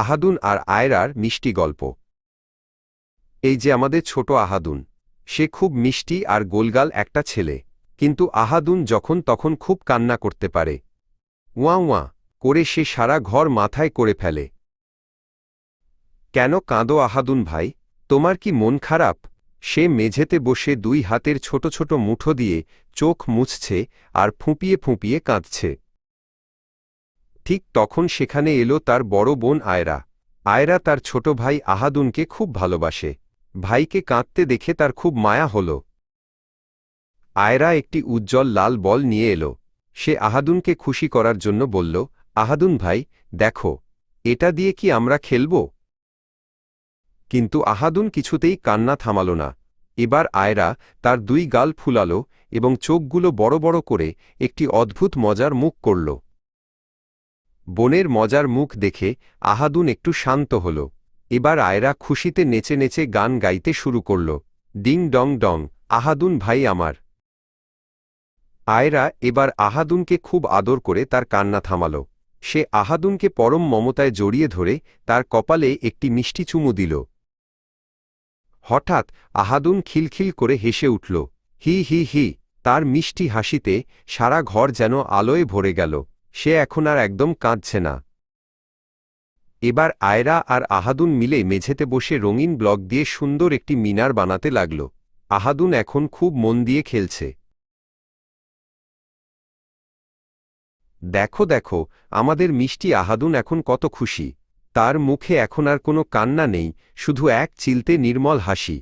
আহাদুন আর আয়রার মিষ্টি গল্প। এই যে আমাদের ছোট আহাদুন, সে খুব মিষ্টি আর গোলগাল একটা ছেলে, কিন্তু আহাদুন যখন তখন খুব কান্না করতে পারে। ওয়াঁ ওয়াঁ করে সে সারা ঘর মাথায় করে ফেলে। কেন কাঁদো আহাদুন ভাই, তোমার কি মন খারাপ? সে মেঝেতে বসে দুই হাতের ছোট ছোট মুঠো দিয়ে চোখ মুছছে আর ফুঁপিয়ে ফুঁপিয়ে কাঁদছে। ঠিক তখন সেখানে এলো তার বড় বোন আয়রা। আয়রা তার ছোট ভাই আহাদুনকে খুব ভালোবাসে। ভাইকে কাঁদতে দেখে তার খুব মায়া হল। আয়রা একটি উজ্জ্বল লাল বল নিয়ে এলো। সে আহাদুনকে খুশি করার জন্য বলল, আহাদুন ভাই, দেখো, এটা দিয়ে কি আমরা খেলব? কিন্তু আহাদুন কিছুতেই কান্না থামাল না। এবার আয়রা তার দুই গাল ফুলাল এবং চোখগুলো বড় বড় করে একটি অদ্ভুত মজার মুখ করল। বোনের মজার মুখ দেখে আহাদুন একটু শান্ত হল। এবার আয়রা খুশিতে নেচে নেচে গান গাইতে শুরু করল, ডিং ডং ডং, আহাদুন ভাই আমার। আয়রা এবার আহাদুনকে খুব আদর করে তার কান্না থামাল। সে আহাদুনকে পরম মমতায় জড়িয়ে ধরে তার কপালে একটি মিষ্টি চুমু দিল। হঠাৎ আহাদুন খিলখিল করে হেসে উঠল, হি হি হি। তার মিষ্টি হাসিতে সারা ঘর যেন আলোয় ভরে গেল। সে এখন আর একদম কাঁদছে না। এবার আয়রা আর আহাদুন মিলে মেঝেতে বসে রঙিন ব্লক দিয়ে সুন্দর একটি মিনার বানাতে লাগল। আহাদুন এখন খুব মন দিয়ে খেলছে। দেখো দেখো, আমাদের মিষ্টি আহাদুন এখন কত খুশি। তার মুখে এখন আর কোনো কান্না নেই, শুধু এক চিলতে নির্মল হাসি।